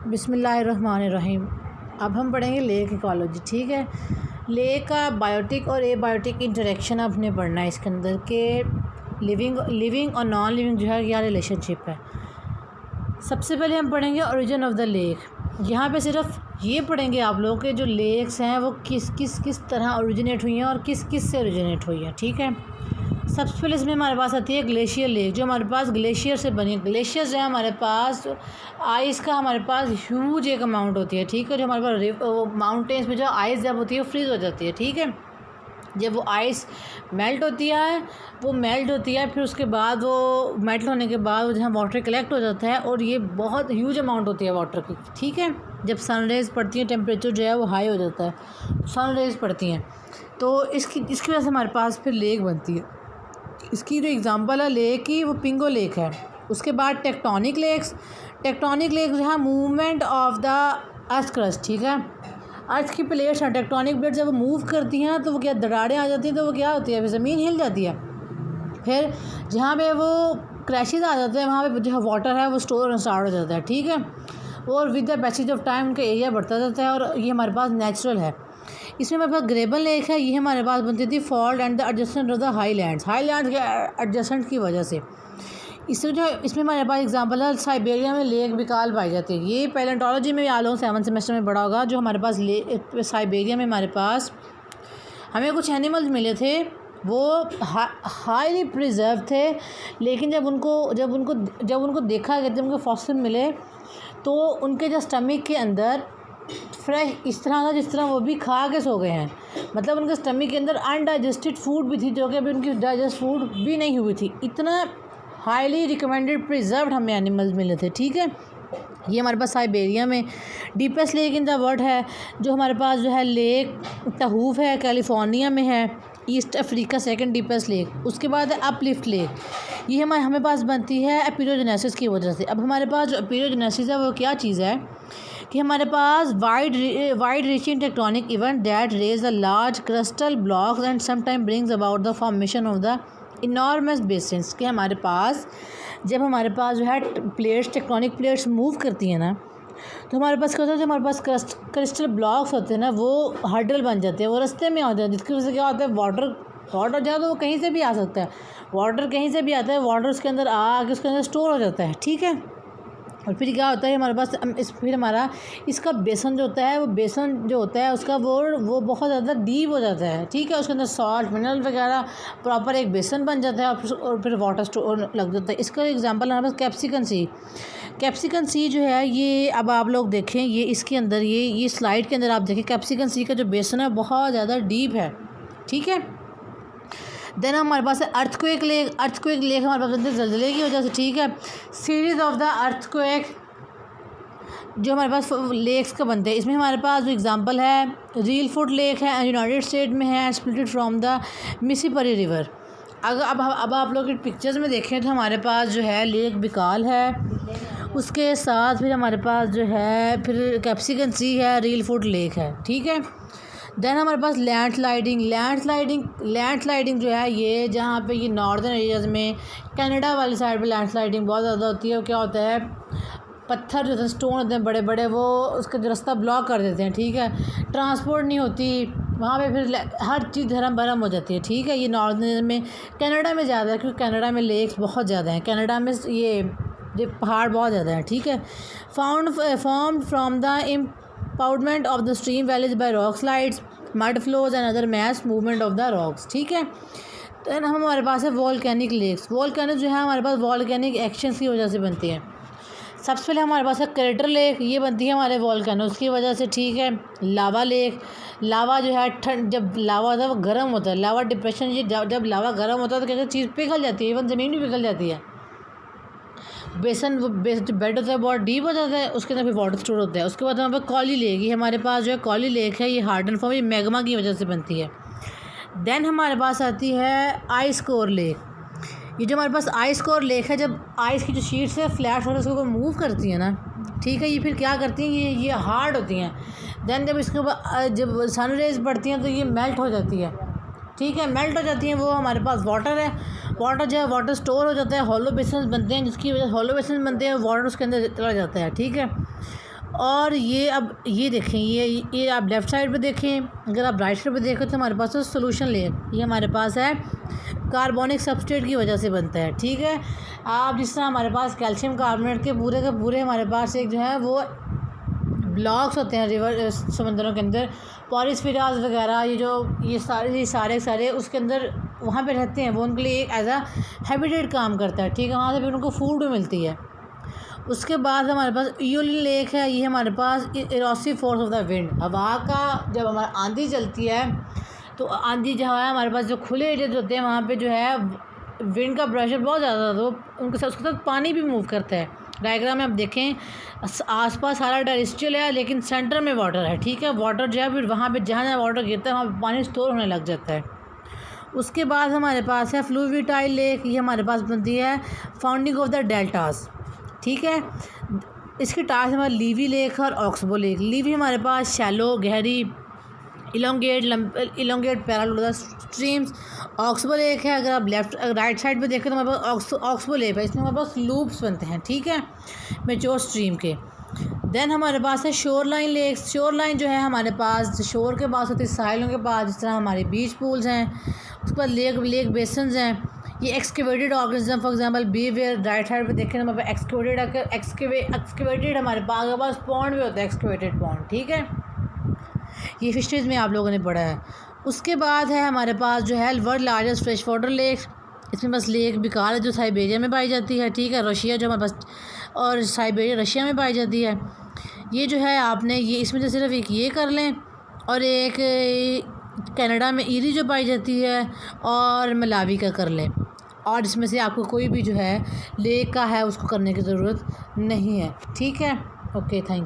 बिस्मिल्लाहिर्रहमानिर्रहीम। अब हम पढ़ेंगे लेक इकोलॉजी। ठीक है, लेक का बायोटिक और एबायोटिक इंटरेक्शन आपने पढ़ना है इसके अंदर के लिविंग और नॉन लिविंग जो है क्या रिलेशनशिप है। सबसे पहले हम पढ़ेंगे ओरिजिन ऑफ द लेक। यहाँ पे सिर्फ ये पढ़ेंगे आप लोग के जो लेक्स हैं वो किस तरह ओरिजिनेट हुई हैं और किस से ओरिजिनेट हुई हैं। ठीक है, सबसे पहले इसमें हमारे पास आती है ग्लेशियर लेक, जो हमारे पास ग्लेशियर से बनी है। ग्लेशियर्स है हमारे पास आइस का हमारे पास ह्यूज एक अमाउंट होती है। ठीक है, जो हमारे पास माउंटेन्स में जो आइस जब होती है वो फ्रीज हो जाती है। ठीक है, जब वो आइस मेल्ट होती है फिर उसके बाद वो मेल्ट होने के बाद वो जहाँ वाटर कलेक्ट हो जाता है और ये बहुत ह्यूज अमाउंट होती है वाटर की। ठीक है, जब सनरेज़ पड़ती हैं टेम्परेचर जो है वो हाई हो जाता है, सनरेज़ पड़ती हैं तो इसकी वजह से हमारे पास फिर लेक बनती है। इसकी जो एग्ज़ाम्पल है लेक की वो पिंगो लेक है। उसके बाद टेक्टोनिक लेक जो है movement of the earth crust. ठीक है, अर्थ की प्लेट्स हैं, टेक्टोनिक प्लेट्स जब वो मूव करती हैं तो वो क्या दरारें आ जाती हैं, तो वो क्या होती है, ज़मीन हिल जाती है। फिर जहाँ पे वो क्रैशेस आ जाते हैं वहाँ पे जो वाटर है वो स्टोर स्टार्ट हो जाता है। ठीक है, और with the passage of time का एरिया बढ़ता जाता है और ये हमारे पास नेचुरल है। इसमें हमारे पास ग्रेबल लेक है, ये हमारे पास बनती थी fault and the adjustment of the highlands के एडजस्टमेंट की वजह से। इसमें हमारे पास एग्जांपल है साइबेरिया में लेक बिकाल पाई जाती है। ये पैलेंटोलॉजी में आ लो 7th सेमेस्टर में पढ़ा होगा। जो हमारे पास साइबेरिया में हमारे पास हमें कुछ एनिमल्स मिले थे वो हाईली प्रिजर्व थे, लेकिन जब उनको देखा गया, जब उनको फॉसिल मिले तो उनके जो स्टमक के अंदर फ्रेश इस तरह था जिस तरह वो भी खा के सो गए हैं। मतलब उनके स्टमक के अंदर अनडाइजेस्टेड फूड भी थी जो कि अभी उनकी डाइजेस्ट फूड भी नहीं हुई थी। इतना हाईली रिकमेंडेड प्रिजर्व्ड हमें एनिमल्स मिले थे। ठीक है, ये हमारे पास साइबेरिया में deepest lake in the world है। जो हमारे पास जो है लेक तहूफ है, कैलिफोर्निया में है, east Africa second deepest lake. उसके बाद है अपलिफ्ट लेक, ये हमें पास बनती है एपिरोजेनेसिस की वजह से। अब हमारे पास जो एपिरोजेनेसिस है वो क्या चीज़ है कि हमारे पास wide reaching tectonic event that raise the large crystal blocks and sometime brings about the formation of the enormous basins. के हमारे पास जब हमारे पास जो है टेक्टोनिक प्लेट्स मूव करती हैं ना, तो हमारे पास क्या होता है, जो हमारे पास क्रिस्टल ब्लॉक्स होते हैं ना वो हर्डल बन जाते हैं, वो रास्ते में होते हैं, जिसकी वजह से क्या होता है वाटर जो है तो वो कहीं से भी आ सकता है। वाटर कहीं से भी आता है, वाटर उसके अंदर आके उसके अंदर स्टोर हो जाता है। ठीक है, और फिर क्या होता है हमारे पास फिर हमारा इसका बेसन जो होता है उसका वो बहुत ज़्यादा डीप हो जाता है। ठीक है, उसके अंदर सॉल्ट मिनरल वगैरह प्रॉपर एक बेसन बन जाता है और फिर वाटर स्टोर लग जाता है। इसका एग्जांपल हमारे पास कैप्सिकन सी जो है ये अब आप लोग देखें, ये इसके अंदर ये स्लाइड के अंदर आप देखें कैप्सिकन सी का जो बेसन है बहुत ज़्यादा डीप है। ठीक है, देन हमारे पास है अर्थक्वेक लेक हमारे पास बनते हैं ज़लज़ले की वजह से। ठीक है, सीरीज़ ऑफ द अर्थक्वेक जो हमारे पास लेक्स का बनते हैं, इसमें हमारे पास जो एग्जांपल है रील फुट लेक है, यूनाइटेड स्टेट में है, splitted from the Mississippi river. अगर अब आप लोग पिक्चर्स में देखें तो हमारे पास जो है लेक बिकाल है, उसके साथ फिर हमारे पास जो है फिर कैप्सिकन सी है, रील फुट लेक है। ठीक है, देन हमारे पास लैंड स्लाइडिंग जो है ये जहाँ पे ये नॉर्दर्न एरियाज़ में कनाडा वाली साइड पे लैंड स्लाइडिंग बहुत ज़्यादा होती है। क्या होता है पत्थर जो होते हैं, स्टोन होते हैं बड़े बड़े, वो उसका जो रास्ता ब्लॉक कर देते हैं। ठीक है, ट्रांसपोर्ट नहीं होती वहाँ पे, फिर हर चीज़ धर्म भरम हो जाती है। ठीक है, ये नॉर्दर्न में कनाडा में ज़्यादा है क्योंकि कनाडा में लेक्स बहुत ज़्यादा हैं, कनाडा में ये पहाड़ बहुत ज़्यादा हैं। ठीक है, formed from the impoundment of the stream valleys by rock slides, mud flows and other mass movement of the rocks. ठीक है, तो हमारे पास है वॉल्केनिक लेक्स। वॉल्केनिक जो है हमारे पास वॉल्केनिक एक्शंस की वजह से बनती है। सबसे पहले हमारे पास है क्रेटर लेक, ये बनती है हमारे वॉल्केनोस की वजह से। ठीक है, लावा लेक, लावा जो है जब लावा होता है वो गर्म होता है, लावा डिप्रेशन, ये जब लावा गर्म होता है तो क्या चीज़ पिघल जाती है, इवन ज़मीन भी पिघल जाती है। बेसन जो बेड होता है बहुत डीप हो जाता है, उसके अंदर फिर वाटर स्टोर होता है। उसके बाद हमारे पास कॉली लेक, ये हमारे पास जो है कॉली लेक है, ये हार्डन फॉर्म, ये मैग्मा की वजह से बनती है। देन हमारे पास आती है आइस कोर लेक। ये जो हमारे पास आइस कोर लेक है, जब आइस की जो शीट्स है फ्लैट होकर उसको मूव करती है ना, ठीक है, ये फिर क्या करती हैं, ये हार्ड होती हैं। देन जब इसके ऊपर जब सन रेज पड़ती हैं तो ये मेल्ट हो जाती है। ठीक है, मेल्ट हो जाती हैं, वो हमारे पास वाटर है, वाटर जो है वाटर स्टोर हो जाता है, हॉलो बेसिन बनते हैं, जिसकी वजह से हॉलो बेसिन बनते हैं, वाटर उसके अंदर चला जाता है। ठीक है, और ये अब ये देखें, ये आप लेफ़्ट साइड पे देखें, अगर आप राइट साइड पे देखें तो हमारे पास है सोल्यूशन लेयर, ये हमारे पास है कार्बोनिक सबस्ट्रेट की वजह से बनता है, ठीक है। आप जिस तरह हमारे पास कैल्शियम कार्बोनेट के पूरे हमारे पास एक जो है वो ब्लॉक्स होते हैं रिवर समंदरों के अंदर, पॉलिस्फेरास वगैरह, ये सारे उसके अंदर वहाँ पे रहते हैं, वो उनके लिए एक एज आ हैबिटेट काम करता है, ठीक है। वहाँ से फिर उनको फूड भी मिलती है। उसके बाद हमारे पास ईओलिन लेक है, ये हमारे पास erosive force of the wind, हवा का जब हमारी आंधी चलती है तो आंधी जहाँ है हमारे पास जो खुले एरिया होते हैं वहाँ पे जो है विंड का प्रेशर बहुत ज़्यादा, तो उनके साथ उसके साथ पानी भी मूव करता है। डायग्राम में आप देखें आसपास सारा टेरेस्ट्रियल है लेकिन सेंटर में वाटर है, ठीक है। वाटर जो है फिर वहाँ पे जहाँ जहाँ वाटर गिरता है वहाँ पे पानी स्टोर होने लग जाता है। उसके बाद हमारे पास है फ्लूविटाइल लेक, ये हमारे पास बनती है फाउंडिंग ऑफ द डेल्टास, ठीक है। इसके टास हमारे लीवी लेक और ऑक्सबो लेक। लीवी हमारे पास शैलो गहरी elongate parallel streams. Oxbow lake है, अगर आप राइट साइड पे देखें तो हमारे पास ऑक्सबो लेक है, इसमें हमारे पास लूप्स बनते हैं, ठीक है, मेच्योर स्ट्रीम के। देन हमारे पास है shore line lakes. Shore line जो है हमारे पास शोर के पास होती है, साहिलों के पास, जिस तरह हमारे बीच पूल्स हैं, उसके बाद लेक बेसन्स हैं। ये excavated organism, for example beware, right side पे देखें हमारे पास एक्सकेवेटेड हमारे पास पॉन्ड भी होता है, एक्सकेवेटेड पॉन्ड, ठीक है। ये फिशरीज में आप लोगों ने पढ़ा है। उसके बाद है हमारे पास जो है world largest fresh water lake, इसमें बस लेक बिकार है जो साइबेरिया में पाई जाती है, ठीक है। रशिया जो हमारे पास और साइबेरिया रशिया में पाई जाती है। ये जो है आपने ये इसमें से सिर्फ एक ये कर लें, और एक कनाडा में ईरी जो पाई जाती है और मलावी का कर लें, और इसमें से आपको कोई भी जो है लेक का है उसको करने की ज़रूरत नहीं है, ठीक है। Okay, thank you.